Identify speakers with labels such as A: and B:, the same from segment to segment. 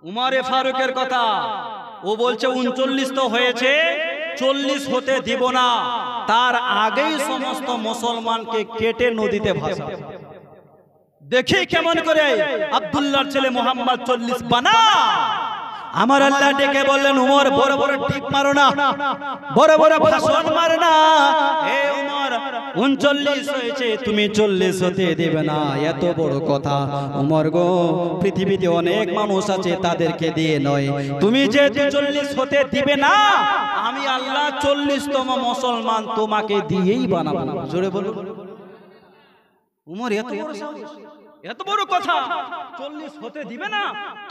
A: উমরে ফারুকের কথা, ও বলছে 39 তো হয়েছে, 40 হতে দিব না, তার আগেই সমস্ত মুসলমানকে কেটে নদীতে ভাসা। দেখি কেমন করে আব্দুল্লাহর ছেলে মোহাম্মদ 40 বানা। আমার আল্লাহ ডেকে বললেন, উমর বড় বড় টিপ মারো না, বড় বড় ভাষণ মারো না। হে উমর, 39 হয়েছে, তুমি 40 হতে দেবে না, এত বড় কথা। উমর গো, পৃথিবীতে অনেক মানুষ আছে, তাদেরকে দিয়ে নয়, তুমি যে 40 হতে দিবে না, আমি আল্লাহ 40তম মুসলমান তোমাকে দিয়েই বানাবো। জোরে বলুন। উমর এত বড় কথা, 40 হতে দিবে না,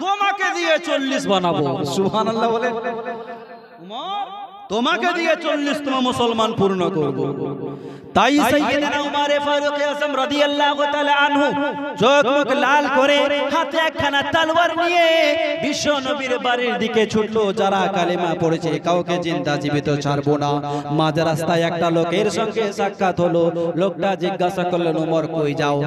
A: তোমাকে দিয়ে 40 বানাবো। সুবহানাল্লাহ বলে। উমর, তোমাকে দিয়ে 40তম মুসলমান পূর্ণ করব। তাই সাইয়েদনা উমর ফারুক আযম রাদিয়াল্লাহু তাআলা আনহু চোখ মুখ লাল করে হাতে একখানা তলোয়ার নিয়ে বিশ্ব নবীর বাড়ির দিকে ছুটলো। যারা কালেমা পড়েছে কাউকে জিন্দা জীবিত ছাড়বো না। মাঝ রাস্তায় একটা লোকের সঙ্গে সাক্ষাৎ হলো। লোকটা জিজ্ঞাসা করলেন, উমর কই যাও?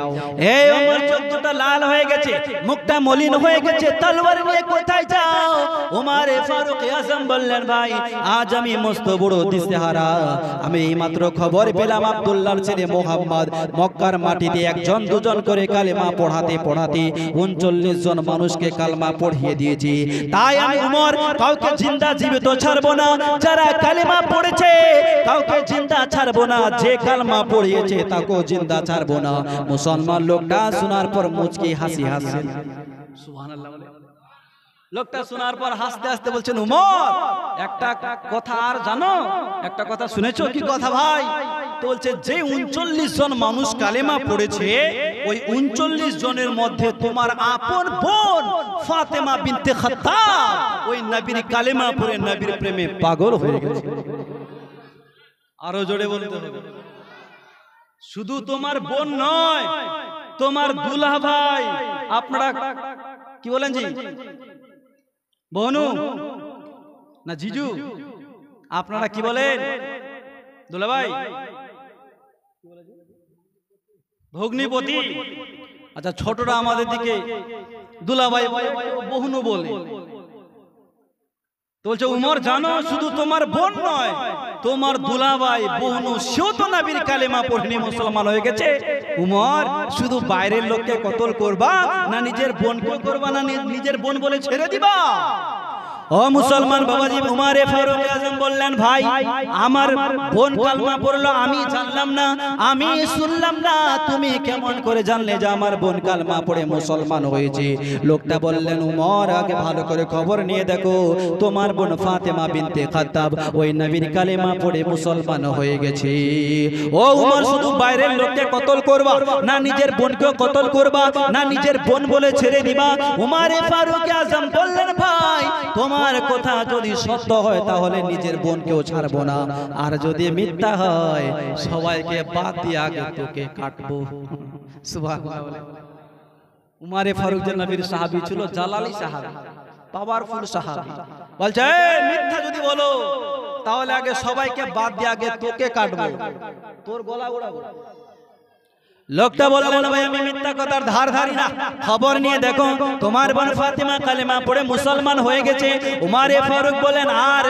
A: এই উমর চোখটা লাল হয়ে গেছে, মুখটা মলিন হয়ে গেছে, তলোয়ার নিয়ে কোথায় যাও? উমর ফারুক আযম বললেন, ভাই আজ আমি মস্ত বড় দিশেহারা। আমি এইমাত্র খবর পেলাম আব্দুল্লাহর ছেলে মোহাম্মদ মক্কার মাটিতে একজন দুজন করে কালেমা পড়াতে পড়াতে 39 জন মানুষকে কালেমা পড়িয়ে দিয়েছি। তাই আমি উমর কাউকে জিন্দা জীবিত ছাড়বো না। যারা কালেমা পড়েছে কাউকে জিন্দা ছাড়বো না, যে কালেমা পড়িয়েছে তাকেও জিন্দা ছাড়বো না। মুসলমান লোকটা শোনার পর মুচকি হাসি হাসছেন। সুবহানাল্লাহ। লোকটা শোনার পর হাসতে হাসতে বলছেন, উমর একটা কথা আর জানো? একটা কথা শুনেছো? কি কথা ভাই? তো বলছে, যে 39 জন মানুষ কালেমা পড়েছে, ওই 39 জনের মধ্যে তোমার আপন বোন ফাতেমা বিনতে খাত্তাব ওই নবীর কালেমা পড়ে নবীর প্রেমে পাগল হয়ে গেছে। আরো জোরে বলতে হবে। শুধু তোমার বোন নয়, তোমার দুলা ভাই, আপনারা কি বলেন জি? বনু না জিজু? আপনারা কি বলেন? দুলাভাই, ভগ্নিপতি। আচ্ছা, ছোটরা আমাদের দিকে দুলাভাই বহুনু বলে। তো বলছে, উমর জানো, শুধু তোমার বোন নয়, তোমার দুলাভাই বহুনু সেও তো নবীর কালেমা পড়ে মুসলমান হয়ে গেছে। উমর, শুধু বাইরের লোককে কতল করবা না নিজের বোনকে করবা, না নিজের বোন বলে ছেড়ে দিবা? ও মুসলমান বাবাজি, উমর ফারুক আযম বললেন, ভাই আমার বোন কালেমা পড়লো, আমি জানলাম না, আমি শুনলাম না, তুমি কেমন করে জানলে যে আমার বোন কালেমা পড়ে মুসলমান হয়েছে? লোকটা বললেন, উমর আগে ভালো করে খবর নিয়ে দেখো, তোমার বোন ফাতেমা বিনতে খাত্তাব ওই নবীর কালেমা পড়ে মুসলমান হয়ে গেছে। ও উমর, শুধু বাইরের লোককে কতল করবা না নিজের বোনকেও কতল করবা, না নিজের বোন বলে ছেড়ে দিবা? উমর ফারুক আযম বললেন, ভাই তোমার কথা যদি সত্য হয় তাহলে নিজের বোনকেও ছাড়বো না, আর যদি মিথ্যা হয় সবাইকে বাদ দিয়ে আগে তোকে কাটবো। সুবহানাল্লাহ। উমর ফারুক যে নবীর সাহাবী ছিল, জালালি সাহাবী, পাওয়ারফুল সাহাবী, বলছে মিথ্যা যদি বলো তাহলে আগে সবাইকে বাদ দিয়ে আগে তোকে কাটবো, তোর গলা উড়াবো। লোকটা বললেন, ভাই আমি মিথ্যা কথার ধার ধারি না, খবর নিয়ে দেখো তোমার বোন ফাতেমা কালেমা পড়ে মুসলমান হয়ে গেছে। উমর ফারুক বলেন, আর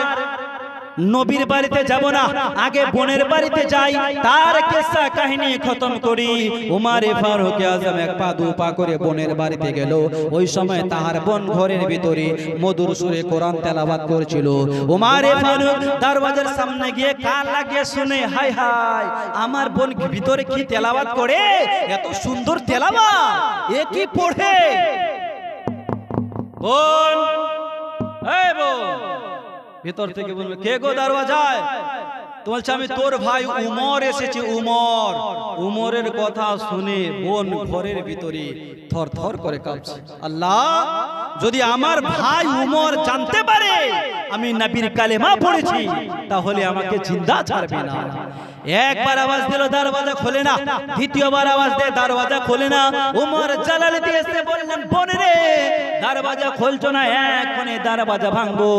A: নবীর বাড়িতে যাব না, আগে বোনের বাড়িতে যাই, তার কিসসা কাহিনী খতম করি। উমর ফারুক আযম এক পা দু পা করে বোনের বাড়িতে গেল। ওই সময় তাহার বোন ঘরের ভিতরে মধুর সুরে কোরআন তেলাওয়াত করছিল। উমর ফারুক দরওয়াজার সামনে গিয়ে কান লাগিয়ে শুনে, হায় হায়, আমার বোন ভিতরে কি তেলাওয়াত করে, এত সুন্দর তেলাওয়াত, এ কি পড়ে? বোন, এই বোন, ভিতর থেকে বলবে, কে গো দরওয়াজায়? তো বলছে, আমি তোর ভাই উমর এসেছি। উমর। উমরের কথা শুনে বোন ঘরের ভিতরে থর থর করে কাঁপছে। আল্লাহ, যদি আমার ভাই উমর জানতে পারে আমি নবীর কালেমা পড়েছি তাহলে আমাকে জিন্দা ছাড়বে না। একবার আওয়াজ দিল, দরওয়াজা খোলে না। দ্বিতীয়বার আওয়াজ দেয়, দরওয়াজা খোলে না। উমর জালাল দিয়ে এসে বললেন, বোন রে, দরওয়াজা খুলছো না, এখনই দরওয়াজা ভাঙবো।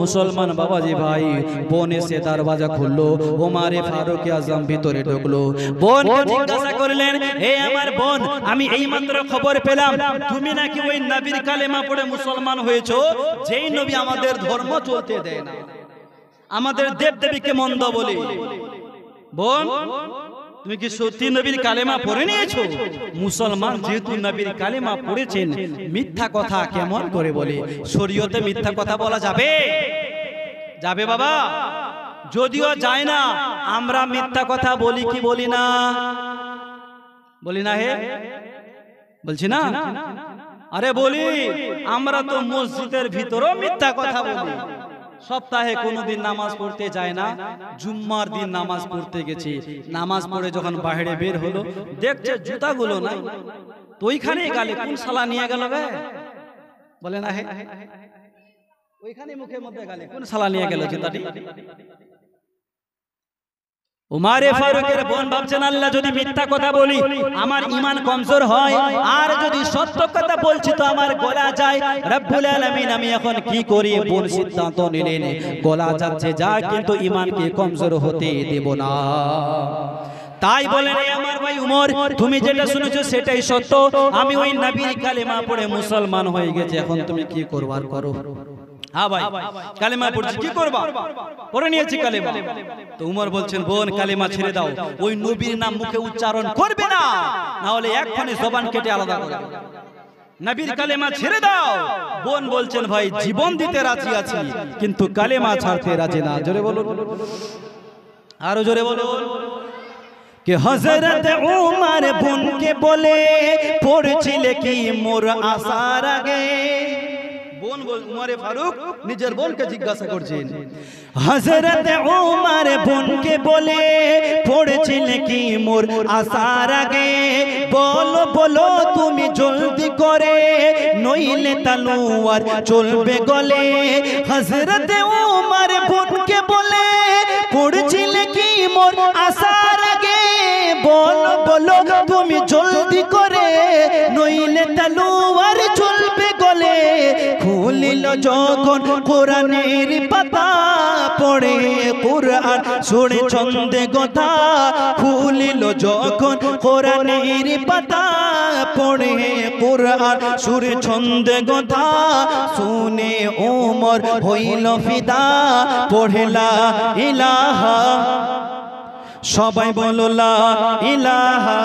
A: মুসলমান বাবাজি ভাই, বোন এসে দরওয়াজা খুললো, ওমর ফারুক আজম ভিতরে ঢুকলো। বোনকে জিজ্ঞাসা করলেন, হে আমার বোন, আমি এইমাত্র খবর পেলাম তুমি নাকি ওই নবীর কালেমা পড়ে মুসলমান হয়েছো, যেই নবী আমাদের ধর্ম চলতে দেয় না, আমাদের দেব দেবীকে মন্দ বলে। বোন, তুমি কি সত্যি নবীর কালেমা পড়ে নিয়েছো? মুসলমান যেহেতু নবীর কালেমা পড়েছেন, মিথ্যা কথা কেমন করে বলে? শরীয়তে মিথ্যা কথা বলা যাবে? যাবে বাবা? যদিও যায় না, আমরা মিথ্যা কথা বলি কি বলি না? বলি না? হে বলছি না? আরে বলি। আমরা তো মসজিদের ভিতরেও মিথ্যা কথা বলি। সপ্তাহে কোনোদিন নামাজ পড়তে যায় না, জুম্মার দিন নামাজ পড়তে গেছি, নামাজ পড়ে যখন বাইরে বের হলো, দেখছে জুতাগুলো নাই, তো ওইখানে গেলে কোন শালা নিয়ে গেল গে? বলে না? হে ওইখানে মুখের মধ্যে গেলে কোন শালা নিয়ে গেল জুতাটি? উমারে ফারুকের বোন ভাবছেন, আল্লাহ যদি মিথ্যা কথা বলি আমার ঈমান কমজোর হয়, আর যদি সত্য কথা বলছি তো আমার গলা যায়। রব্বুল আলামিন, আমি এখন কি করি? বোন সিদ্ধান্ত নিলেন, গলা যাচ্ছে যা, কিন্তু ঈমানকে কমজোর হতে দেব না। তাই বলেন, আমার ভাই উমর, তুমি যেটা শুনেছো সেটাই সত্য, আমি ওই নবীর কালেমা পড়ে মুসলমান হয়ে গেছি, এখন তুমি কি করবার করো। হ্যাঁ ভাই, কালেমা পড়ছি, কি করবা? পড়ে নিয়েছি কালেমা। তো উমর বলছেন, বোন কালেমা ছেড়ে দাও, ওই নবীর নাম মুখে উচ্চারণ করবে না, না হলে এক্ষুনি জবান কেটে আলাদা করে দেব। নবীর কালেমা ছেড়ে দাও। বোন বলছেন, ভাই জীবন দিতে রাজি আছি, কিন্তু কালেমা ছাড়তে রাজি না। জোরে বলুন, আরো জোরে বলুন। कि हजरत उमर बुन के बोले पढ़ছিলে কি মোর আসার আগে। বোন উমরে ফারুক নিজের বোনকে জিজ্ঞাসা করছেন, হযরত উমর বোনকে বলে পড়ছিলে কি মোর আসার আগে, বলো বলো তুমি জলদি করে, নইলে তলোয়ার চলবে গলে। হযরত উমর বোনকে বলে পড়ছিলে কি মোর আসার আগে, বলো বলো তুমি জলদি করে, নইলে তলোয়ার চলবে গলে। খুলিল যখন কোরআনের পাতা, পড়ে কোরআন শুনে ছন্দে কথা। খুলিল যখন কোরআনের পাতা, পড়ে কোরআন সুরে ছন্দে কথা। শুনে ওমর হইল ফিদা, পড়ে লা ইলাহা, সবাই বলো লা ইলাহা,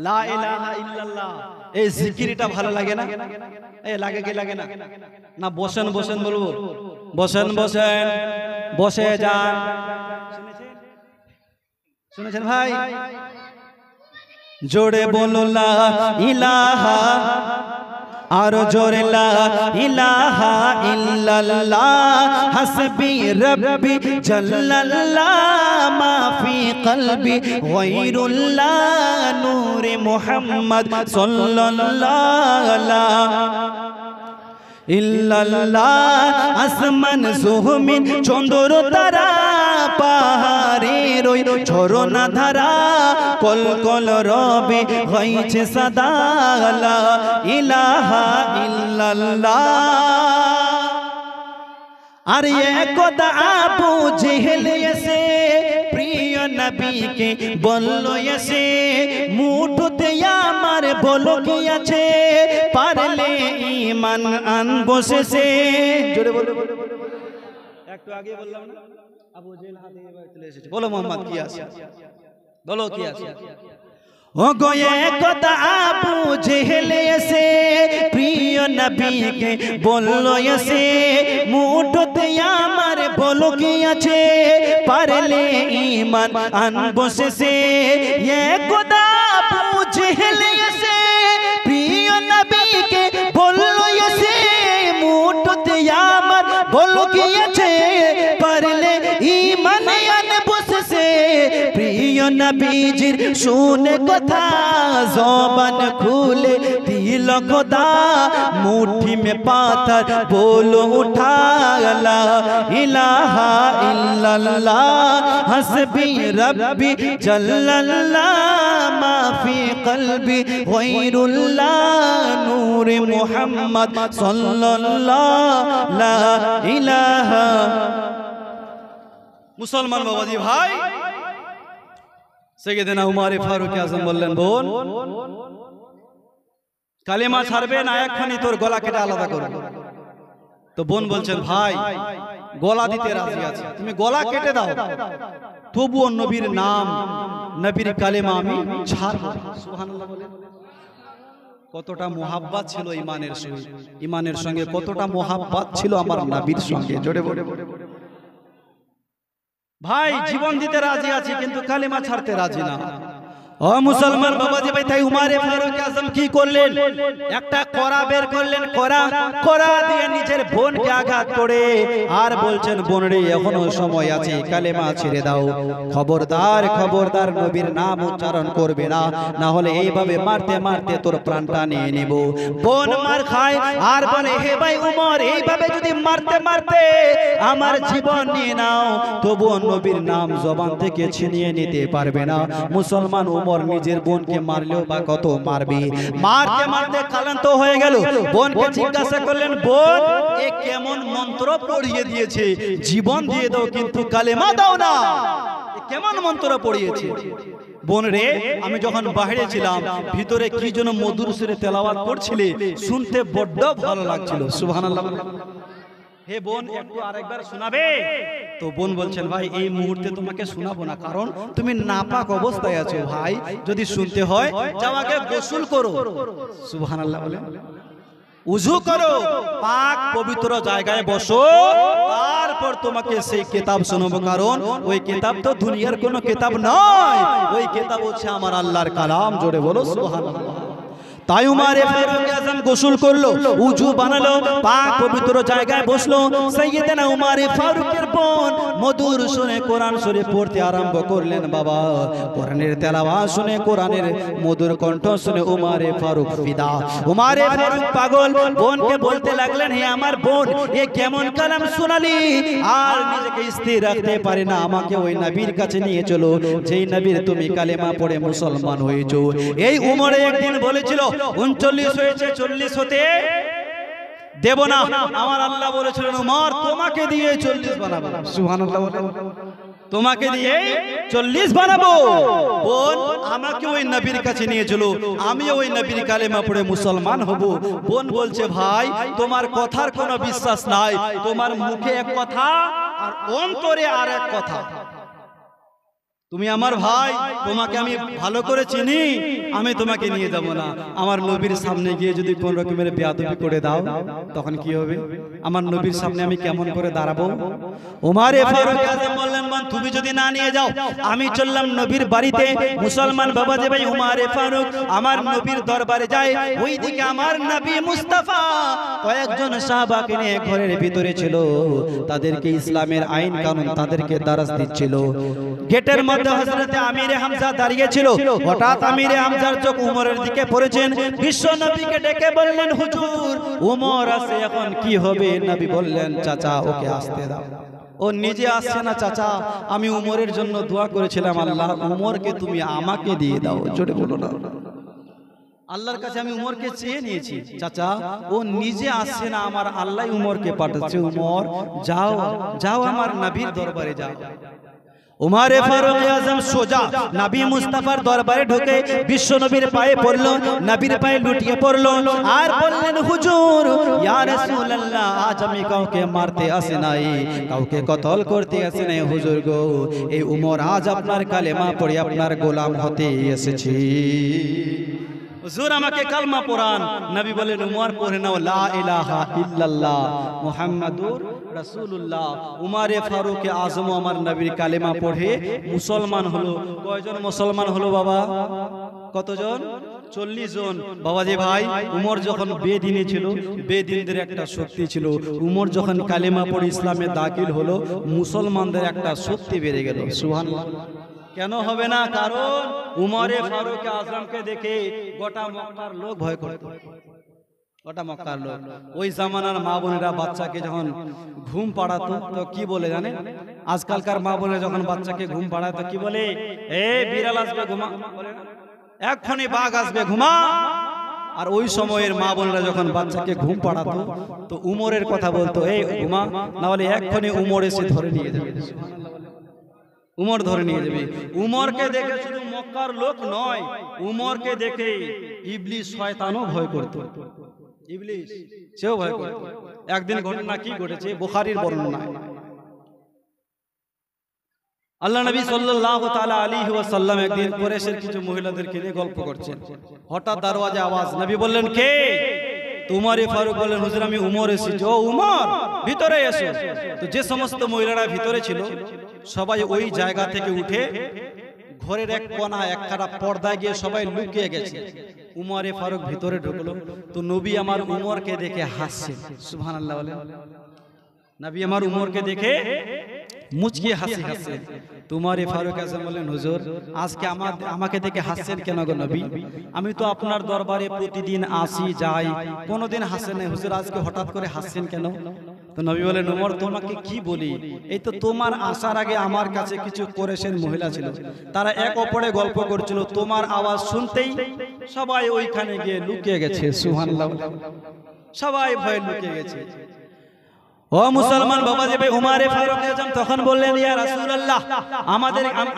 A: লা ইলাহা ইল্লাল্লাহ। এই জিকিরটা ভালো লাগে না? এ লাগে কি লাগে না? না বসেন বসেন বলবো, বসেন বসেন, বসে যান। শুনেছেন ভাই? জোরে বলো লা ইলাহা, আরো জোরে লা ইলাহা ইল্লাল্লাহ। হাসবি রব্বি জাল্লাল্লাহ, মা ফি কলবি গায়রুল্লাহ, নূরে মুহাম্মদ সাল্লাল্লাহ ইল্লাল্লাহ। আসমান জমিন চন্দ্র তারা, পাহাড়ের ওই ঝরনা ধারা, কল কল রবে হইছে সদা, লা ইলাহা ইল্লাল্লাহ। আর একদা আবু জেহেল এসে প্রিয় নবীকে বলল এসে, মুঠোতে আমার বলো কি আছে, পারলে ঈমান আনবো শেষে। জোরে বলো, একটু আগে বললাম না আবু জেহেল হাতে চলে এসেছে, বলো মোহাম্মদ কি আছে, বলো কি আছে। ও গো একদা আবু জেহেল এসে প্রিয় নবীকে বলল এসে, মুঠোতে আমার বলো কি আছে, পারলে ঈমান আনবো শেষে। একদা আবু জেহেল এসে প্রিয় নবীকে বলল এসে, মুঠোতে আমার বলো কি আছে, পারলে ঈমান আনবো শেষে। প্রিয় নবীজির শুনে কথা, জবান খুলে দিল খোদা, মুट्ठी में पाथर बोलो उठा, ला इलाहा इल्लल्लाह। हस्बी रब्बी जल्लल्लाह, मा ফি কলবি গায়রুল্লাহ নূর মুহাম্মদ সাল্লাল্লাহু লা ইলাহা। মুসলমান বাবাজি ভাই, সাইয়েদনা উমর ফারুক আজম বললেন, বোন কালেমা ছাড়বে না একখানি তোর গলা কেটে আলাদা করব। তো বোন বলছেন, ভাই গলা দিতে রাজি আছে, তুমি গলা কেটে দাও, তবুও নবীর নাম নবীর কালেমা আমি ছাড়ব। সুবহানাল্লাহ বলেন। কতটা মোহাব্বত ছিল ইমানের সঙ্গে, ইমানের সঙ্গে কতটা মোহাব্বত ছিল আমার নবীর সঙ্গে, জোরে বলে। ভাই জীবন দিতে রাজি আছি কিন্তু কালেমা ছাড়তে রাজি না। ও মুসলমান বাবাজি ভাই, তাই উমর ফারুক আজম কি করলেন, একটা কড়া বের করলেন, কড়া দিয়ে নিজের বোনকে আঘাত করে আর বলছেন, বোন রে এখনো সময় আছে, কালেমা ছেড়ে দাও, খবরদার খবরদার নবীর নাম উচ্চারণ করবে না, না হলে এইভাবে মারতে মারতে তোর প্রাণটা নিয়ে নেব। বোন মার খায় আর বলে, হে ভাই উমর, এইভাবে যদি মারতে মারতে আমার জীবন নিয়ে নাও, তবুও নবীর নাম জবান থেকে ছিনিয়ে নিতে পারবে না। মুসলমান উমর নিজের বোনকে মারলেও বা কত মারবে, মারতে মারতে ক্লান্ত হয়ে গেল। বোনকে জিজ্ঞাসা করলেন, বোন এ কেমন মন্ত্র পড়িয়ে দিয়েছে, জীবন দিয়ে দাও কিন্তু কালেমা দাও না, কেমন মন্ত্র পড়িয়েছে। বোন রে, আমি যখন বাইরে ছিলাম ভিতরে কি যেন মধুর সুরে তেলাওয়াত করছিলে, শুনতে বড্ড ভালো লাগছিল। সুবহানাল্লাহ। হে বোন একটু আরেকবার শোনাবে? তো বোন বলছেন, ভাই এই মুহূর্তে তোমাকে শোনাবো না, কারণ তুমি নাপাক অবস্থায় আছো। ভাই যদি শুনতে হয় যাও আগে গোসল করো। সুবহানাল্লাহ বলে। উযু করো, পাক পবিত্র জায়গায় বসো, তারপর তোমাকে সেই কিতাব শোনাবো, কারণ ওই কিতাব তো দুনিয়ার কোনো কিতাব নয়, ওই কিতাব হচ্ছে আমার আল্লাহর কালাম। জোরে বলো সুবহানাল্লাহ। তাই উমর ফারুক আজম গোসল করলো, উযু বানালো, পাক পবিত্র জায়গায় বসলো। সাইয়েদনা উমর ফারুকের বোন মধুর শুনে কোরআন শরীফ পড়তে আরম্ভ করলেন। বাবা কোরআনের তেলাওয়াত শুনে, কোরআনের মধুর কণ্ঠ শুনে উমর ফারুক ফিদা, উমর ফারুক পাগল। বোনকে বলতে লাগলেন, হে আমার বোন, এ কেমন কালাম শোনালি, আর নিজেকে স্থির রাখতে পারে না, আমাকে ওই নবীর কাছে নিয়ে চলো যেই নবীর তুমি কালেমা পড়ে মুসলমান হয়েছো। এই উমরে একদিন বলেছিল 39 হয়েছে, 40 হতে দেব না। আমার আল্লাহ বলেছিলেন, উমর তোমাকে দিয়ে 40 বানাবো। সুবহানাল্লাহ বলে। তোমাকে দিয়ে 40 বানাবো। বোন আমাকে ওই নবীর কাছে নিয়ে চলো, আমি ওই নবীর কালেমা পড়ে মুসলমান হব। বোন বলছে, ভাই তোমার কথার কোনো বিশ্বাস নাই, তোমার মুখে এক কথা আর অন্তরে আর এক কথা। তুমি আমার ভাই, তোমাকে আমি ভালো করে চিনি, আমি তোমাকে নিয়ে যাব না। আমার নবীর সামনে গিয়ে যদি কোন রকমের বেয়াদবি করে দাও, তখন কি হবে? আমার নবীর সামনে আমি কেমন করে দাঁড়াবো? উমর ফারুক আজম বললেন, মান তুমি যদি না নিয়ে যাও, আমি চললাম নবীর বাড়িতে। মুসলমান বাবাজি ভাই, উমর ফারুক আমার নবীর দরবারে যায়। ওইদিকে আমার নবী মুস্তাফা কয়েকজন সাহাবাকে নিয়ে ঘরের ভিতরে ছিল, তাদেরকে ইসলামের আইন কানুন তাদেরকে দারাজ দিচ্ছিল। গেটের মধ্যে হযরতে আমিরে হামজা দাঁড়িয়ে ছিল। হঠাৎ আমিরে হামজার চোখ উমরের দিকে পড়েছেন। বিশ্ব নবীকে ডেকে বললেন, হুজুর উমর আছে, এখন কি হবে? নবী বললেন, চাচা ওকে আসতে দাও। ও নিজে আসছে না চাচা, আমি উমরের জন্য দোয়া করেছিলাম, আল্লাহ উমরকে তুমি আমাকে দিয়ে দাও। জোরে বলো না। আল্লাহর কাছে আমি উমরকে চেয়ে নিয়েছি, চাচা ও নিজে আসছে না, আমার আল্লাহ উমরকে পাঠাচ্ছে। উমর যাও যাও আমার নবীর দরবারে যাও। উমর ফারুক আজম সোজা নবী মুস্তাফার দরবারে ঢুকে বিশ্ব নবীর পায়ে পড়লো, নবীর পায়ে লুটিয়ে পড়লো আর বললেন, হুজুর ইয়া রাসূলুল্লাহ, আজ আমি কাউকে মারতে আসি নাই, কাউকে কতল করতে আসি নাই হুজুর গো, এই উমর আজ আপনার কালেমা পড়ে আপনার গোলাম হতে এসেছি। হুজুর আমাকে কালমা পড়ান। নবী বলেন, উমর পড়ে নাও লা ইলাহা ইল্লাল্লাহ মুহাম্মাদুর রাসূলুল্লাহ। উমর ফারুক আজম আমার নবীর কালেমা পড়ে মুসলমান হলো। কয়জন মুসলমান হলো বাবা? কতজন? 40 জন। বাবাজি ভাই, উমর যখন বেদিনে ছিল, বেদিনদের একটা শক্তি ছিল। উমর যখন কালেমা পড়ে ইসলামে দাখিল হলো, মুসলমানদের একটা শক্তি বেড়ে গেল। সুবহানাল্লাহ। কেন হবে না? কারণ উমর ফারুক আজমকে দেখে গোটা মক্কার লোক ভয় করত। গোটা মক্কার লোক। ওই জামানার মা বোনেরা বাচ্চাকে যখন ঘুম পাড়াতো তো কি বলে জানেন? আজকালকার মা বোনেরা যখন বাচ্চাকে ঘুম পাড়ায় তো কি বলে? এ বিড়াল আসবে ঘুমা, বলে না? এক্ষুনি বাঘ আসবে, ঘুমা। আর ওই সময়ের মা বোনরা যখন বাচ্চাকে ঘুম পাড়াতো তো উমরের কথা বলতো, এই ঘুমা, না হলে এক্ষুনি উমর এসে ধরে নিয়ে যাবে। উমর ধরে নিয়ে যাবে। উমরকে দেখে শুধু মক্কার লোক নয়, উমরকে দেখে ইবলিস শয়তানও ভয় করত। ইবলিস সেও ভয় করত। একদিন ঘটনা কি ঘটেছে বুখারীর বর্ণনায়, আল্লাহ নবী সাল্লাল্লাহু তাআলা আলাইহি ওয়াসাল্লাম একদিন কুরাইশের কিছু মহিলাদেরকে নিয়ে গল্প করছেন। হঠাৎ দরওয়াজে আওয়াজ, নবী বললেন, কে? তোমারে ফারুক বললেন, হুজুর আমি উমর এসেছি। ও উমর, ভিতরে এসো। তো যে সমস্ত মহিলারা ভিতরে ছিল সবাই ওই জায়গা থেকে উঠে ঘরের এক কোণা একখানা পর্দায় গিয়ে সবাই লুকিয়ে গেছে। উমরে ফারুক ভিতরে ঢুকলো, তো নবী আমার উমরকে দেখে হাসছেন। সুবহানাল্লাহ বলেন। নবী আমার উমরকে দেখে মুচকি হাসি হাসছেন। তোমার ফারুক আজম বলেন, হুজুর আজকে আমাকে দেখে হাসছেন কেন গো নবী? আমি তো আপনার দরবারে প্রতিদিন আসি যাই, কোনোদিন হাসেন না, হুজুর আজকে হঠাৎ করে হাসছেন কেন? তো নবী বলেন, উমর তোমাকে কি বলি, এই তো তোমার আসার আগে আমার কাছে কিছু কুরাইশের মহিলা ছিল, তারা এক অপরে গল্প করছিল, তোমার আওয়াজ শুনতেই সবাই ওইখানে গিয়ে লুকিয়ে গেছে। সুবহানাল্লাহ, সবাই ভয়ে লুকিয়ে গেছে। ও মুসলমান বাবা যাবে, উমরে ফারুক আজম তখন বললেন, ইয়া রাসূলুল্লাহ,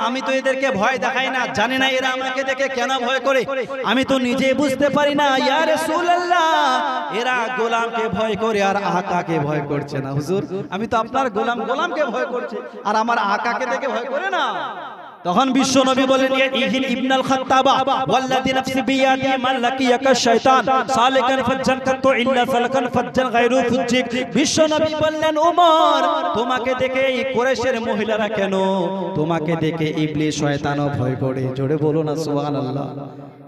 A: আমি তো এদেরকে ভয় দেখাই না, জানি না এরা আমাকে দেখে কেন ভয় করে, আমি তো নিজে বুঝতে পারি না। ইয়া রাসূলুল্লাহ, এরা গোলামকে ভয় করে আর আকাকে ভয় করছে না। হুজুর আমি তো আপনার গোলামকে ভয় করছে আর আমার আকাকে দেখে ভয় করে না। তখন বিশ্ব নবী বলেন, ইহিল ইবনুল খাত্তাবা ওয়াল্লাযী নাফসি বিয়াদি মান লাকিয়াকা শাইতান সালিকান ফাজ্জান কাতু ইল্লা সালাকান ফাজ্জান গায়রু ফুজ্জিক। বিশ্ব নবী বললেন, ওমর তোমাকে দেখে এই কুরাইশের মহিলারা কেন, তোমাকে দেখে ইবলিস শয়তানও ভয় করে। জোরে বলো না সুবহানাল্লাহ।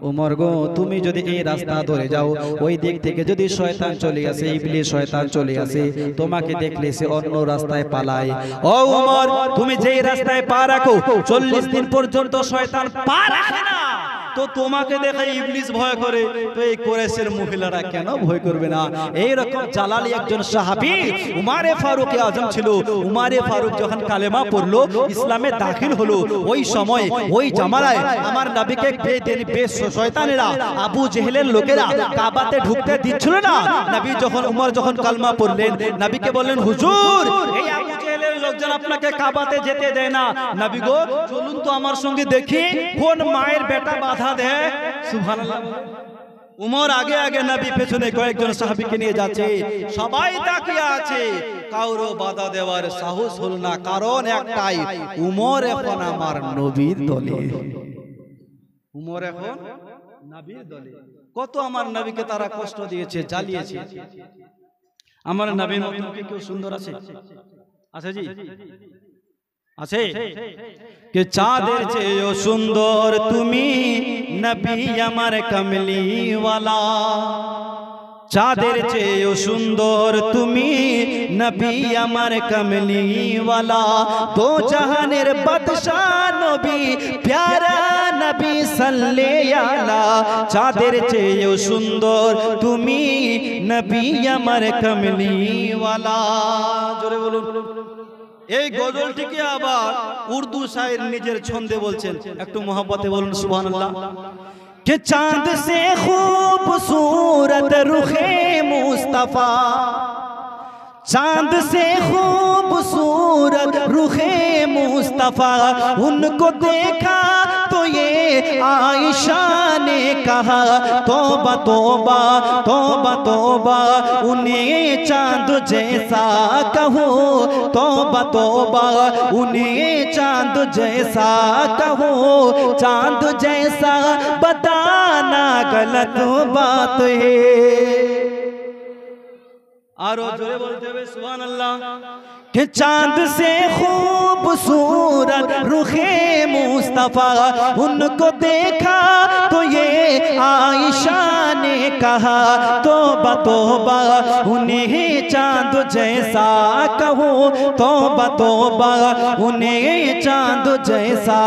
A: ওমর গো, তুমি যদি এই রাস্তা ধরে যাও, ওই দিক থেকে যদি শয়তান চলে আসে, ইবলিস শয়তান চলে আসে, তোমাকে দেখলে সে অন্য রাস্তায় পালায়। ও ওমর, তুমি যেই রাস্তায় পা রাখো 40 দিন পর্যন্ত শয়তান পা রাখে না, তো তোমাকে দেখে ইবলিস ভয় করে, তো এই কুরাইশের মহিলারা কেন ভয় করবে না? এই রকম জালালি একজন সাহাবী উমরে ফারুক আজম ছিল। উমরে ফারুক যখন কালেমা পড়লো, ইসলামে দাখিল হলো, ওই সময় ওই জামানায় আমার নবীকে শয়তানেরা, আবু জেহেলের লোকেরা কাবাতে ঢুকতে দিচ্ছিল না। নবী উমর যখন কালেমা পড়লেন, নবীকে বললেন, হুজুর এই আবু জেহেলের লোকজন আপনাকে কাবাতে যেতে দেয় না। নবী গো, চলুন তো আমার সঙ্গে দেখি কোন মায়ের বেটা বাধা দেয়। সুবহানাল্লাহ। উমর আগে আগে, নবী পেছনে কয়েকজন সাহাবীকে নিয়ে যাচ্ছে, সবাই তাকিয়ে আছে, কারো বাধা দেওয়ার সাহস হল না, কারণ একটাই, উমর এখন আমার নবীর দলে। উমর এখন নবীর দলে। কত আমার নবীকে তারা কষ্ট দিয়েছে, জ্বালিয়েছে। আমার নবীর মতন কি কেউ সুন্দর আছে? আছে জি, আছে। কে চাঁদের চেয়েও সুন্দর তুমি, নবী আমার কমলিওয়ালা। চাঁদের চেয়েও সুন্দর তুমি, নবী আমার কমলিওয়ালা। দো জাহানের বাদশাহ নবী, প্যারা নবী সাল্লাল্লাহু আলা। চাঁদের চেয়েও সুন্দর তুমি, নবী আমার কমলিওয়ালা। জোরে বলুন। এই গজলটিকে আবার উর্দু শায়ের নিজের ছন্দে বলছেন, একটু মোহাব্বতে বলুন সুবহানাল্লাহ। कि चांद से खूबसूरत रुखे मुस्तफा, चांद से खूबसूरत रुखे मुस्तफा, उनको देखा तो ये आयशा ने कहा, तौबा तौबा तौबा तौबा, उन्हें चांद जैसा कहो, तौबा तौबा उन्हें चांद जैसा कहो, चांद जैसा बताना गलत बात है। आरो जोरे बोलते हुए सुभान अल्लाह। कि चांद से खूबसूरत रुखे मुस्तफा, उनको देखा तो ये आयशा ने कहा, तौबा तौबा उन्हें चांद जैसा कहो, तौबा तौबा उन्हें चांद जैसा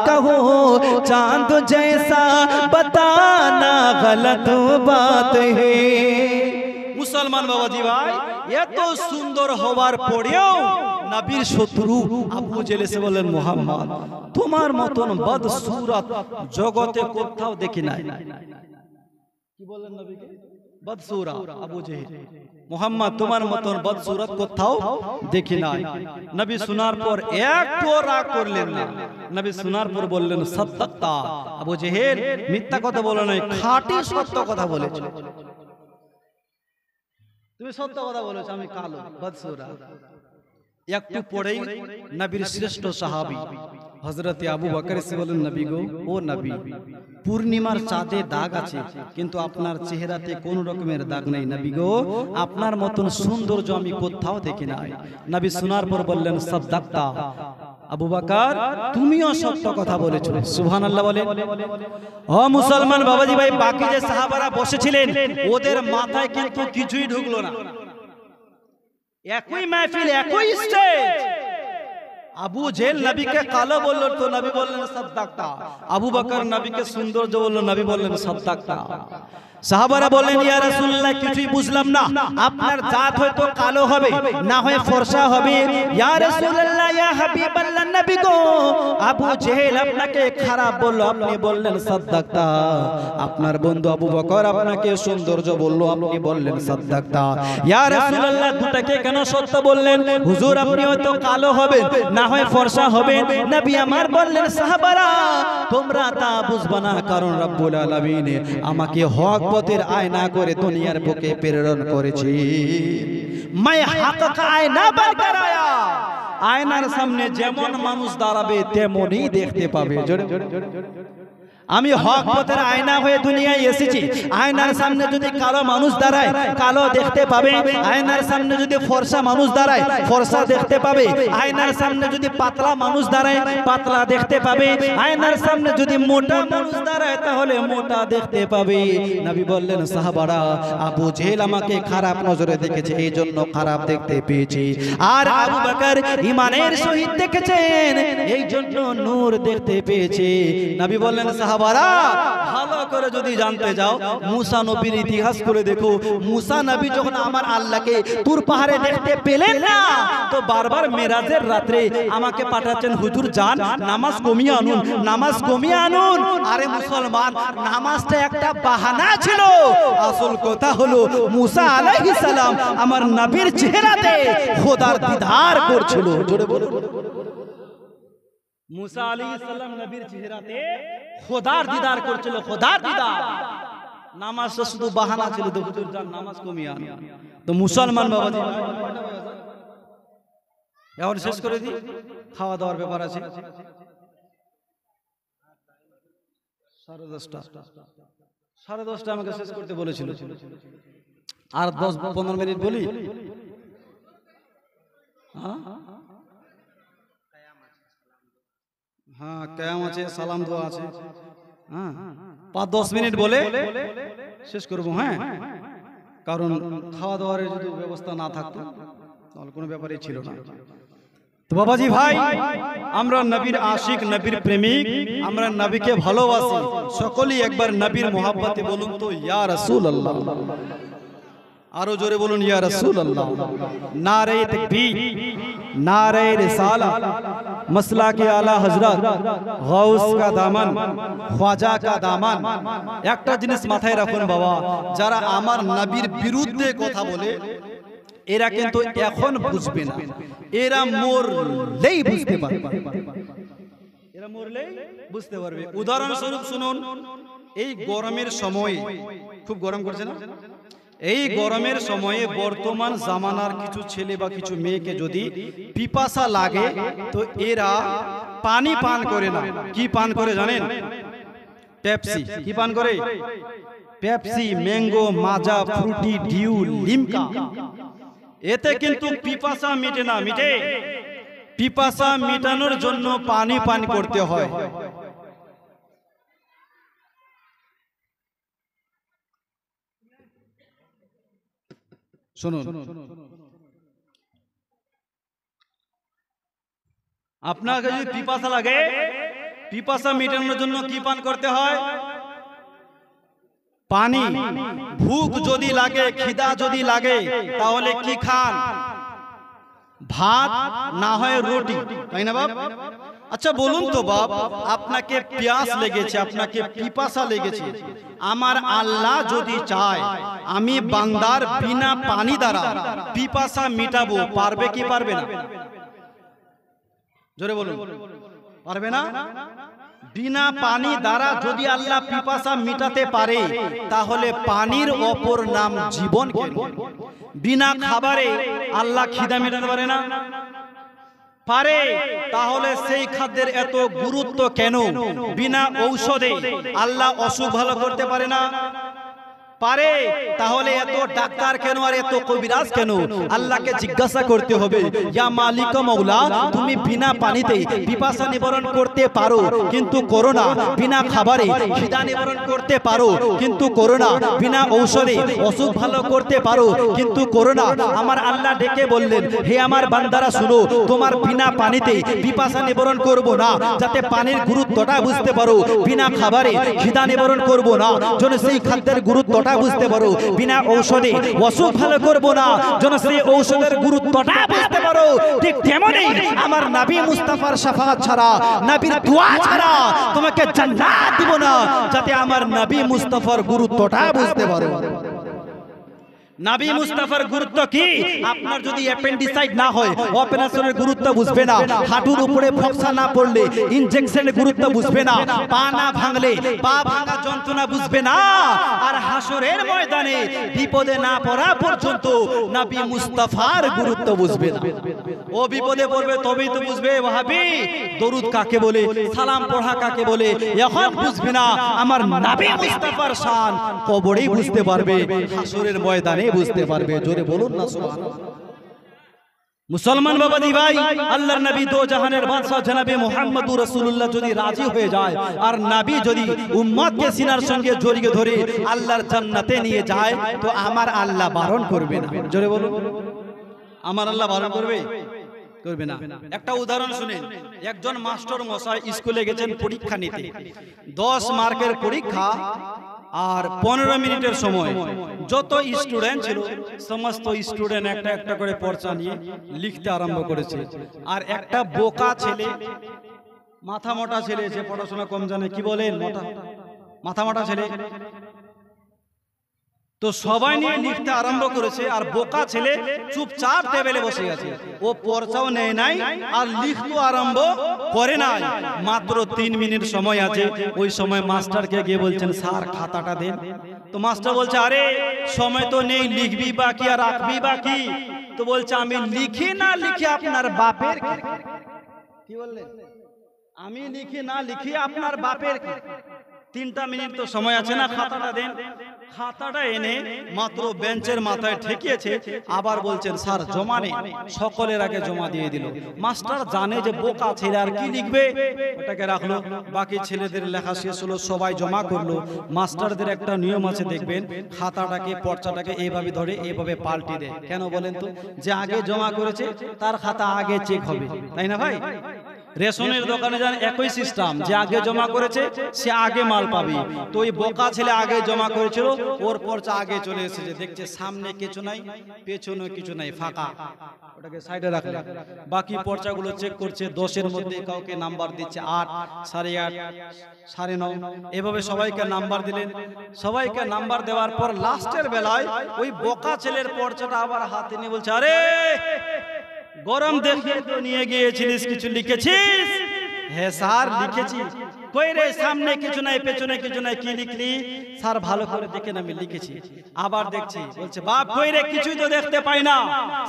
A: कहो, चांद जैसा बताना गलत बात है। মুসলমান বাবাজি ভাই, এত সুন্দর হওয়ার পরেও নবীর শত্রু আবু জেহেল এসে বললেন, মুহাম্মদ তোমার মতন বদসুরত জগতে কোথাও দেখি নাই। কি বললেন নবীকে? বদসুরা আবু জেহেল, মুহাম্মদ তোমার মতন বদসুরত কোথাও দেখি নাই। নবী শোনার পর একটু রাগ করলেন না। নবী শোনার পর বললেন, সাদ্দাক্তা আবু জেহেল, মিথ্যা কথা বলো নাই, খাঁটি সত্য কথা বলেছো। তুমি সত্য কথা বলেছো, আমি কালো বদসুরা। একটু পরেই নবীর শ্রেষ্ঠ সাহাবী হযরত আবু বকর এসে বলেন, নবী গো, ও নবী, পূর্ণিমার চাঁদে দাগ আছে কিন্তু আপনার চেহারাতে কোন রকমের দাগ নেই। নবী গো, আপনার মতন সৌন্দর্য আমি কোথাও দেখি নাই। নবী শোনার পর বললেন, সাদ্দাক্তা আবু বকর, তুমিও সত্য কথা বলেছো। সুবহানাল্লাহ বলেন। ও মুসলমান বাবাজি ভাই, বাকি যে সাহাবারা বসেছিলেন ওদের মাথায় কিন্তু কিছুই ঢুকলো না। একই মাহফিল, একই স্টেজ। আবু জেহেল নবীকে কালো বললো তো নবী বললেন সাদ্দাক্তা। আবু বকর নবীকে সৌন্দর্য বললো, নবী বললেন সাদ্দাক্তা। সাহাবারা বললেন, ইয়া রাসূলুল্লাহ, কিছুই বুঝলাম না, আপনার জাত হয়তো কালো হবে, না হয় ফর্সা হবে। ইয়া রাসূলুল্লাহ, ইয়া হাবিবাল্লাহ, নবী গো, আবু জেহেল আপনাকে খারাপ বলল, আপনি বললেন সাদ্দাক্তা। আপনার বন্ধু আবু বকর আপনাকে সৌন্দর্য বলল, আপনি বললেন সাদ্দাক্তা। ইয়া রাসূলুল্লাহ, দুটাকে কেন সত্য বললেন? হুজুর, আপনি হয়তো কালো হবেন, না হয় ফর্সা হবেন। নবী আমার বললেন, সাহাবারা তোমরা তা বুঝবা না, কারণ রব্বুল আলামিন আমাকে হক পথের আয়না করে দুনিয়ার বুকে প্রেরণ করেছি। मैं हक का आयना बनकर आया। আয়নার সামনে যেমন মানুষ দাঁড়াবে তেমনই দেখতে পাবে। আমি হক পথের আয়না হয়ে দুনিয়ায় এসেছি। আয়নার সামনে যদি কালো মানুষ দাঁড়ায়, কালো দেখতে পাবে। আয়নার সামনে যদি ফর্সা মানুষ দাঁড়ায়, ফর্সা দেখতে পাবে। আয়নার সামনে যদি পাতলা মানুষ দাঁড়ায়, পাতলা দেখতে পাবে। আয়নার সামনে যদি মোটা মানুষ দাঁড়ায়, তাহলে মোটা দেখতে পাবে। নবী বললেন, সাহাবারা আবু জেহেল আমাকে খারাপ নজরে দেখেছে, এই জন্য খারাপ দেখতে পেয়েছি। আর আবু বকর ঈমানের সহিত দেখেছেন, এই জন্য নূর দেখতে পেয়েছে। নবী বললেন, সাহাবারা ভালো করে যদি জানতে যাও, মুসা নবীর ইতিহাস করে দেখো। মুসা নবী যখন আমার আল্লাহকে তুর পাহাড়ে দেখতে পেলেন না, তো বারবার মেরাজের রাত্রে আমাকে পাঠাচ্ছেন, হুজুর যান নামাজ কমিয়ে আনুন, নামাজ কমিয়ে আনুন। আরে মুসলমান, নামাজটা একটা বাহানা ছিল, আসল কথা হলো মুসা আলাইহিস সালাম আমার নবীর চেহারাতে খোদার দিদার করছিল। জোরে বলুন। মুসা আলাইহিস সালাম নবীর চেহারাতে খোদার দিদার করছিল, খোদার দিদার। নামাজটা শুধু বাহানা ছিল, তো হুজুর যান নামাজ কমিয়ে আনুন। তো মুসলমান বাবাজি, এখন শেষ করে দিই, খাওয়া দাওয়ার ব্যাপার আছে। 10:30 আমাকে শেষ করতে বলেছিল, আর 10-15 মিনিট বলি। হ্যাঁ, কায়াম আছে, সালাম দোয়া আছে। হ্যাঁ, 5-10 মিনিট বলে শেষ করবো। হ্যাঁ, কারণ খাওয়া দাওয়ার যদি ব্যবস্থা না থাকতো তাহলে কোনো ব্যাপারই ছিল না। তো বাবাজি ভাই, আমরা নবীর আশিক, নবীর প্রেমিক, আমরা নবীকে ভালোবাসি। সকলেই একবার নবীর মোহাব্বতে বলুন তো, ইয়া রাসূলুল্লাহ। আরো জোরে বলুন, ইয়া রাসূলুল্লাহ। নারে তাকবীর, नारे रिसाला, मसला के आला हजरत, गौस का दामन, ख्वाजा का दामन। একটা জিনিস মাথায় রাখুন বাবা, যারা আমার নবীর বিরুদ্ধে কথা বলে এরা কিন্তু এখন বুঝবে না, এরা মরলেই বুঝতে পারবে। এরা মরলেই বুঝতে পারবে। উদাহরণস্বরূপ শুনুন, এই গরমের সময়, খুব গরম করছে না, এই গরমের সময়ে বর্তমান জামানার কিছু ছেলে বা কিছু মেয়েকে যদি পিপাসা লাগে, তো এরা পানি পান করে না, কি পান করে জানেন? পেপসি। কি পান করে? পেপসি, ম্যাঙ্গো, মাজা, ফ্রুটি, ডিউ, লিমকা। এতে কিন্তু পিপাসা মিটে না, মিটে? পিপাসা মেটানোর জন্য পানি পান করতে হয়। শুনুন, আপনাকে যদি পিপাসা লাগে, পিপাসা মেটানোর জন্য কি পান করতে হয়? পানি। ভুখ যদি লাগে, খিদা যদি লাগে, তাহলে কি খান? ভাত না হয় রুটি, তাই না বাপ? আচ্ছা বলুন তো বাপ, আপনাকে পিয়াস লেগেছে, আপনাকে পিপাসা লেগেছে, আমার আল্লাহ যদি চায় আমি বান্দার বিনা পানি দ্বারা পিপাসা মিটাবো, পারবে কি পারবে না? জোরে বলুন, পারবে না? বিনা পানি দ্বারা যদি আল্লাহ পিপাসা মিটাতে পারে, তাহলে পানির অপর নাম জীবন কেন? বিনা খাবারে আল্লাহ খিদা মেটাতে পারে না? পারে। তাহলে সেই খাদ্যের এত গুরুত্ব কেন? বিনা ঔষধে আল্লাহ অসুখ ভালো করতে পারে না? পারে। তাহলে এত ডাক্তার কেন আর এত কবিরাজ কেন? আল্লাহকে জিজ্ঞাসা করতে হবে, ইয়া মালিক মাওলা, তুমি বিনা পানিতে পিপাসা নিবারণ করতে পারো কিন্তু করো না, বিনা খাবারে খিদা নিবারণ করতে পারো কিন্তু করো না, বিনা ঔষধে অসুখ ভালো করতে পারো কিন্তু করো না। আমার আল্লাহ ডেকে বললেন, হে আমার বান্দারা শুনো, তোমার বিনা পানিতে পিপাসা নিবারণ করব না, যাতে পানির গুরুত্বটা বুঝতে পারো। বিনা খাবারে খিদা নিবারণ করব না, যেন সেই খাদ্যের গুরুত্বটা বুঝতে পারো। বিনা ঔষধে অসুখ ভালো করব না, যেন সেই ঔষধের গুরুত্বটা বুঝতে পারো। ঠিক তেমনি আমার নবী মুস্তাফার শাফাআত ছাড়া, নবীর দোয়া ছাড়া তোমাকে জান্নাত দিব না, যাতে আমার নবী মুস্তাফার গুরুত্বটা বুঝতে পারো। নবী মুস্তাফার গুরুত্ব কি? আপনার যদি অ্যাপেন্ডিসাইট না হয়, অপারেশনের গুরুত্ব বুঝবে না, হাঁটুর উপরে ফক্সা না পড়লে ইনজেকশনের গুরুত্ব বুঝবে না, পা না ভাঙলে পা ভাঙা যন্ত্রণা বুঝবে না, আর হাসরের ময়দানে বিপদে না পড়া পর্যন্ত নবী মুস্তাফার গুরুত্ব বুঝবে না। ও বিপদে পড়বে তবেই তো বুঝবে ওয়াহাবি দরুদ কাকে বলে, সালাম পড়া কাকে বলে। এখন বুঝবে না, আমার নবী মুস্তাফার শান কবরেই বুঝতে পারবে, হাসরের ময়দানে বুঝতে পারবে। জোরে বলুন না সুবহানাল্লাহ। মুসলমান বাবাজি ভাই, আল্লাহর নবী দো জাহানের বাদশা জনাবে মুহাম্মদুর রাসূলুল্লাহ যদি রাজি হয়ে যায়, আর নবী যদি উম্মতকে সিনার সঙ্গে জড়িয়ে ধরে আল্লাহর জান্নাতে নিয়ে যায়, তো আমার আল্লাহ বারণ করবে না। জোরে বলুন, আমার আল্লাহ বারণ করবে? করবে না। একটা উদাহরণ শুনেন। একজন মাস্টার মশাই স্কুলে গেছেন পরীক্ষা নিতে। 10 মার্কের পরীক্ষা আর 15 মিনিটের সময়। যত স্টুডেন্ট ছিল সমস্ত স্টুডেন্ট একটা একটা করে পরচা নিয়ে লিখতে আরম্ভ করেছে। আর একটা বোকা ছেলে, মাথা মোটা ছেলে, যে পড়াশোনা কম জানে, কি বলেন, মাথা মোটা ছেলে, তো সবাই নিয়ে লিখতে আরম্ভ করেছে। আর বোকা ছেলে চুপচাপ টেবিলে বসে গেছে, ও পরচাও নেয় নাই আর লিখতে আরম্ভ করে নাই। মাত্র 3 মিনিট সময় আছে। ওই সময় মাস্টারকে গিয়ে বলছেন, স্যার খাতাটা দেন। তো মাস্টার বলছে, আরে সময় তো নেই, লিখবি বাকি আর রাখবি বাকি। তো বলছে, আমি লিখি না লিখি আপনার বাপের কি বললেন? আমি লিখি না লিখি আপনার বাপের কি? 3টা মিনিট তো সময় আছে না, খাতাটা দেন। খাতাটা এনে মাত্র বেঞ্চের মাথায় ঠেকিয়েছে, আবার বলছেন, স্যার জমা নেই। সকলের আগে জমা দিয়ে দিল। মাস্টার জানে যে বোকা ছেলে আর কি লিখবে, ওটাকে রাখলো। বাকি ছেলেদের লেখা শেষ হলো, সবাই জমা করলো। মাস্টারদের একটা নিয়ম আছে, দেখবেন, খাতাটাকে পর্চাটাকে এইভাবে ধরে এইভাবে পাল্টে দেয়। কেন বলেন তো? যে আগে জমা করেছে তার খাতা আগে চেক হবে, তাই না ভাই? রেশনের দোকানে যান, একই সিস্টেম, যে আগে জমা করেছে সে আগে মাল পাবে। তো ওই বোকা ছেলে আগে জমা করেছিল, ওর পর্চা আগে চলে এসেছে। দেখছে সামনে কিছু নাই, পেছনে কিছু নাই, ফাঁকা, ওটাকে সাইডে রাখলে। বাকি পর্চাগুলো চেক করছে, 10-এর মধ্যে কাউকে নাম্বার দিচ্ছে 8, 8.5, 9.5, এভাবে সবাইকে নাম্বার দিলেন। সবাইকে নাম্বার দেওয়ার পর লাস্টের বেলায় ওই বোকা ছেলের পর্চাটা আবার হাতে নিয়ে বলছে, আরে গরম দেখে তো নিয়ে গিয়েছিলিস, কিছু লিখেছিস? হ্যাঁ স্যার লিখেছি। কই রে, সামনে কিছু নাই, পেছনে কিছু নাই, কি লিখলি? স্যার ভালো করে দেখেন আমি লিখেছি। আবার দেখছি, বলছে, বাপ কই রে, কিছুই তো দেখতে পাই না।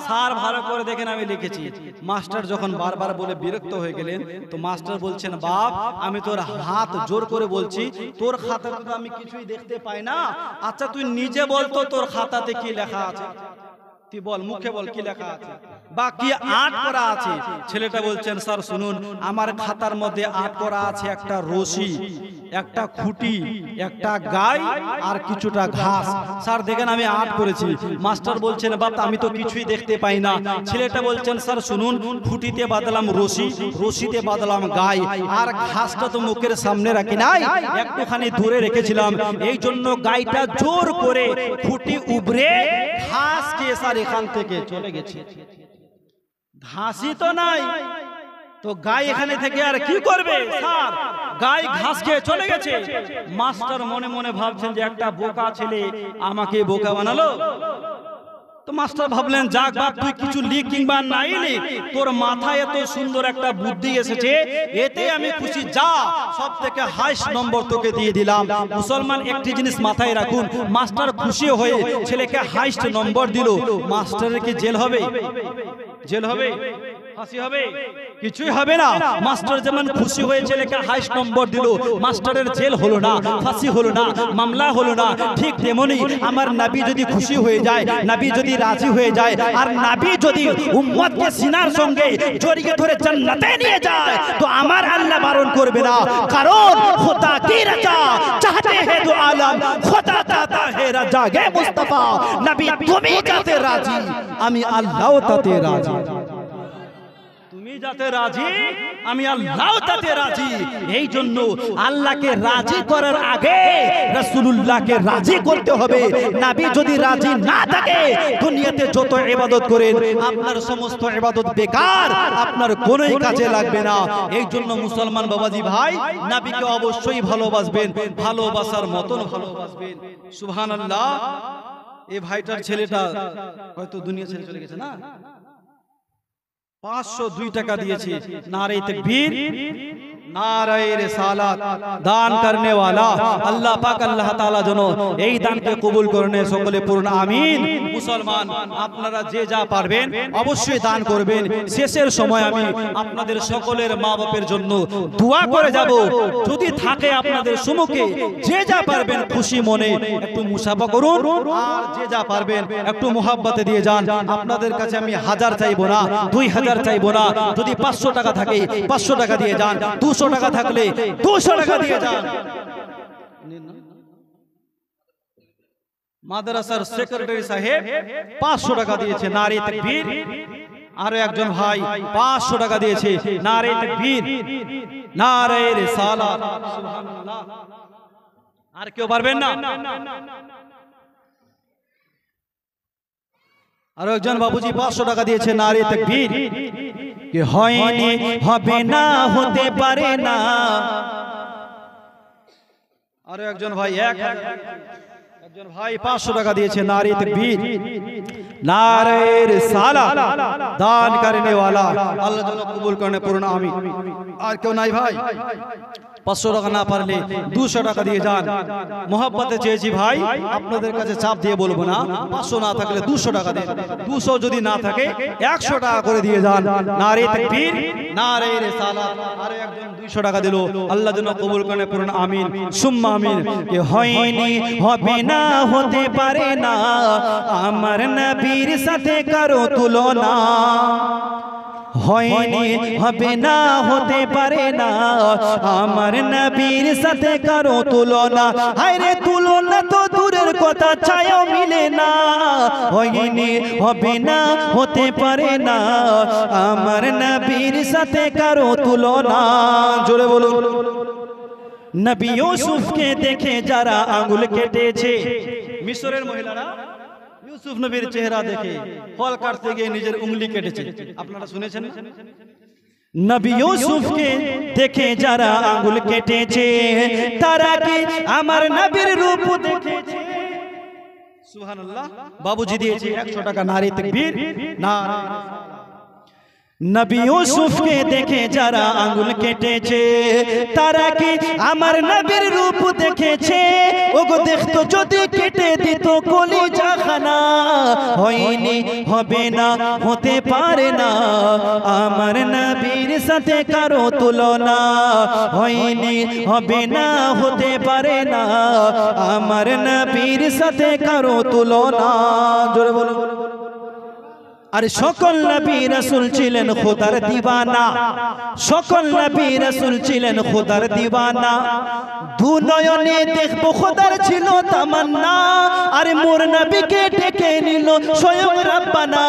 A: স্যার ভালো করে দেখেন আমি লিখেছি। মাস্টার যখন বারবার বলে বিরক্ত হয়ে গেলেন, তো মাস্টার বলছেন, বাপ আমি তোর হাত জোর করে বলছি, তোর খাতাতে তো আমি কিছুই দেখতে পাই না। আচ্ছা তুই নিজে বলতো তোর খাতাতে কি লেখা আছে? তুই বল, মুখে বল কি লেখা আছে বা কি আট করা আছে। ছেলেটা বলছেন স্যার শুনুন, আমার খাতার মধ্যে আট করা আছে একটা রশি, একটা খুঁটি, একটা গাই আর কিছুটা ঘাস। স্যার দেখেন আমি আট করেছি। মাস্টার বলছেন বাপ আমি তো কিছুই দেখতে পাই না। ছেলেটা বলছেন স্যার শুনুন, খুঁটিতে বাঁধলাম রশি, রশিতে বাঁধলাম গাই, আর ঘাসটা তো মুখের সামনে রাখি নাই, একটুখানি দূরে রেখেছিলাম। এই জন্য গাইটা জোর করে খুঁটি উবরে ঘাস খেয়ে স্যার এখান থেকে চলে গেছে। ঘাসই তো নাই, তো গাই এখানে থেকে আর কি করবে স্যার? গাই ঘাস খেয়ে চলে গেছে। মাস্টার মনে মনে ভাবছেন যে একটা বোকা ছেলে আমাকে বোকা বানালো। তো মাস্টার ভাবলেন যাক বাপ তুই কিছু লিখ কিংবা নাই লিখ, তোর মাথায় এত সুন্দর একটা বুদ্ধি এসেছে, এতে আমি খুশি। যা, সব থেকে হাইস্ট নম্বর তোকে দিয়ে দিলাম। মুসলমান একটি জিনিস মাথায় রাখুন, মাস্টার খুশি হয়ে ছেলেকে হাইস্ট নম্বর দিল। মাস্টারের কি জেল হবে? জেল হবে? ফাঁসি হবে? কিছুই হবে না। মাস্টার যেমন খুশি হয়ে ছেলেকে হাইস্ট নম্বর দিল, মাস্টারের জেল হলো না, ফাঁসি হলো না, মামলা হলো না। ঠিক তেমনি আমার নবী যদি খুশি হয়ে যায়, নবী যদি রাজি হয়ে যায়, আর নবী যদি উম্মতকে সিনার সঙ্গে জড়িয়ে ধরে জান্নাতে নিয়ে যায়, তো আমার আল্লাহ বারণ করবে না। কারণ খোদা কি রাজা চাহতে হে দো আলম, খোদা চাহতা হে রাজা গে মুস্তাফা। নবী তুমি যাতে রাজি, আমি আল্লাহও তাতে রাজি। তুমি যাতে রাজি, আমি আল্লাহ তাতে রাজি। এই জন্য আল্লাহকে রাজি করার আগে রাসূলুল্লাহকে রাজি করতে হবে। নবী যদি রাজি না থাকে, দুনিয়াতে যত ইবাদত করেন আপনার সমস্ত ইবাদত বেকার, আপনার কোনোই কাজে লাগবে না। এই জন্য মুসলমান বাবাজি ভাই, নবীকে অবশ্যই ভালোবাসবেন, ভালোবাসার মতন ভালোবাসবেন। সুবহানাল্লাহ। এই ভাইটার ছেলেটা হয়তো দুনিয়া ছেড়ে চলে গেছে না, 502 টাকা দিয়েছে। নারে তাকবীর, নারে রিসালাত। দান करने वाला আল্লাহ পাক আল্লাহ তাআলা যেন এই দানকে কবুল করেন, সকলে পূর্ণ আমিন। মুসলমান আপনারা যে যা পারবেন অবশ্যই দান করবেন। শেষের সময় আমি আপনাদের সকলের মা বাপের জন্য দোয়া করে যাব। যদি থাকে আপনাদের সম্মুখে, যে যা পারবেন খুশি মনে একটু মুসাফা করুন, আর যে যা পারবেন একটু মোহাব্বতে দিয়ে যান। আপনাদের কাছে আমি 1000 চাইবো না, 2000 চাইবো না। যদি 500 টাকা থাকে 500 টাকা দিয়ে যান, 200 টাকা থাকলে 200 টাকা দিয়ে যান। মাদ্রাসার সেক্রেটারি সাহেব 500 টাকা দিয়েছে, নারে তাকবীর। আরো একজন ভাই 500 টাকা দিয়েছে, নারে তাকবীর, নারে রিসালাত। সুবহানাল্লাহ। আর কেউ পারবেন না? আরো একজন বাবুজি 500 টাকা দিয়েছে, নারে তাকবীর। কি হয়নি, হবে না, হতে পারে না। আরো একজন ভাই একজন ভাই 500 টাকা দিয়েছে, নারে তাকবীর, নারে রিসালাত। দান करने वाला আল্লাহ যেন কবুল করেন, পূর্ণ আমিন। আর কেউ নাই ভাই? 500 টাকা না পারলে 200 টাকা দিয়ে যান। মোহাব্বতে চেয়েছি ভাই, আপনাদের কাছে চাপ দিয়ে বলবো না। 500 না থাকলে 200 টাকা দেন, 200 যদি না থাকে 100 টাকা করে দিয়ে যান। নারে তাকবীর, নারে রিসালাত। আরে একজন 200 টাকা দিল, আল্লাহ যেন কবুল করেন, পূর্ণ আমিন সুম্মা আমিন। কে হয়নি, হবে না, হতে পারে না, আমার নবীর সাথে করো তুলনা। হয়নি, হবে না, হতে পারে না, আমার নবীর সাথে কারো তুলনা। হায়রে তুলনা তো দূরের কথা, ছায়াও মিলে না। হয়নি, হবে না, হতে পারে না, আমার নবীর সাথে কারো তুলনা। জোরে বলুন। নবী ইউসুফকে দেখে যারা আঙ্গুল কেটেছে, মিশরের মহিলারা ইউসুফ নবীর চেহারা দেখে ফল কাটতে গিয়ে নিজের উঙ্গলি কেটেছে। আপনারা শুনেছেন? নবী ইউসুফকে দেখে যারা আঙ্গুল কেটেছে, তারা কি আমার নবীর রূপ দেখেছে? সুবহানাল্লাহ। বাবুজি দিয়েছে 100 টাকা, নারে তাকবীর, নারে। নবী ইউসুফকে দেখে যারা আঙ্গুল কেটেছে, তারা কি আমার নবীর রূপ দেখেছে? ওগো দেখতো যদি কেটে দিত কলিজা খানা। হয়নি, হবে না, হতে পারে না, আমার নবীর সাথে কারো তুলনা। হয়নি, হবে না, হতে পারে না, আমার নবীর সাথে কারো তুলনা। জোরে বলো।
B: আর সকল নবী রাসূল ছিলেন খোদার দিওয়ানা, সকল নবী রাসূল ছিলেন খোদার দিওয়ানা। দু নয়নে দেখবো খোদার ছিল তামান্না, আর মোর নবীকে ডেকে নিল স্বয়ং রব্বানা।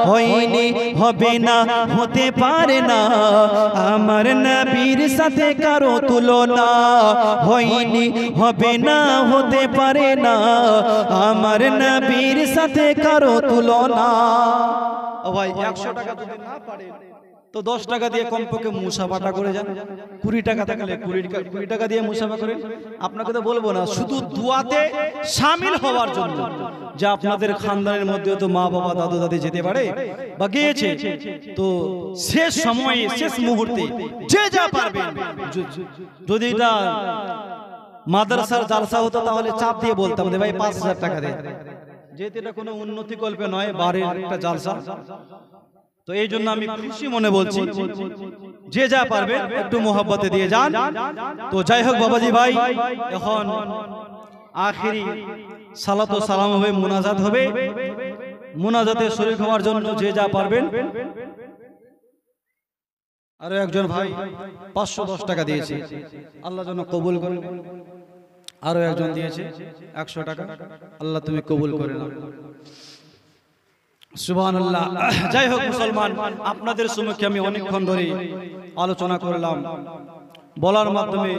B: হয়নি, হবে না, হতে পারে না আমার নবীর সাথে কারো তুলনা। হয়নি, হবে না, হতে পারে না আমার নবীর সাথে কারো তুলনা।
A: ও ভাই 100 টাকা যদি না পারে তো 10 টাকা দিয়ে কমপক্ষে মুসাফাটা করে যান। 20 টাকা থাকলে 20 টাকা দিয়ে মুসাফা করেন। আপনাকে তো বলবো না, শুধু দুয়াতে শামিল হওয়ার জন্য, যে আপনাদের খানদানের মধ্যে তো মা বাবা দাদু দাদি যেতে পারে বা গিয়েছে, তো শেষ সময়ে শেষ মুহূর্তে যে যা পারবেন, যদি এটা মাদ্রাসার জালসা হতো তাহলে চাপ দিয়ে বলতাম যে ভাই 5000 টাকা দেন, যেহেতু এটা কোনো উন্নতি কল্পে নয়, বাড়ির একটা জালসা, তো এই জন্য আমি খুশি মনে বলছি, যে যা পারবে একটু মোহাব্বতে দিয়ে যান। তো যাই হোক বাবাজি ভাই, এখন আখিরি সালাত ও সালাম হবে, মুনাজাত হবে। মুনাজাতে শরীক হওয়ার জন্য যে যা পারবেন। আরো একজন ভাই 510 টাকা দিয়েছে, আল্লাহ যেন কবুল করেন। আরো একজন দিয়েছে 100 টাকা, আল্লাহ তুমি কবুল করে নাও। সুবহানাল্লাহ। যাই হোক মুসলমান, আপনাদের সম্মুখে আমি অনেকক্ষণ ধরে আলোচনা করলাম, বলার মাধ্যমে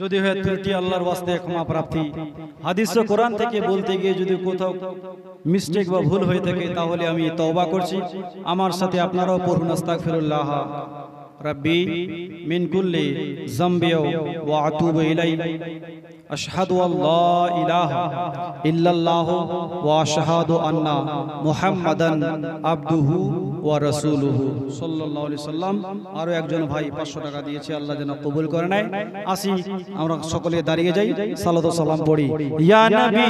A: যদি হয় ত্রুটি আল্লাহর ওয়াস্তে ক্ষমা প্রার্থী। হাদিস ও কোরআন থেকে বলতে গিয়ে যদি কোথাও মিস্টেক বা ভুল হয়ে থাকে তাহলে আমি তওবা করছি। আমার সাথে আপনারাও পড়ুন আস্তাগফিরুল্লাহ রাব্বি মিন কুল্লি যামবি ওয়া আতুবু ইলাই। আশহাদু আল্লা ইলাহা ইল্লাল্লাহু ওয়া আশহাদু আন্না মুহাম্মাদান আবদুহু ওয়া রাসূলুহু সাল্লাল্লাহু আলাইহি সাল্লাম। আরো একজন ভাই 500 টাকা দিয়েছে, আল্লাহ যেন কবুল করে নেয়। আসি আমরা সকলে দাঁড়িয়ে যাই, সালাত ও সালাম পড়ি। ইয়া নবী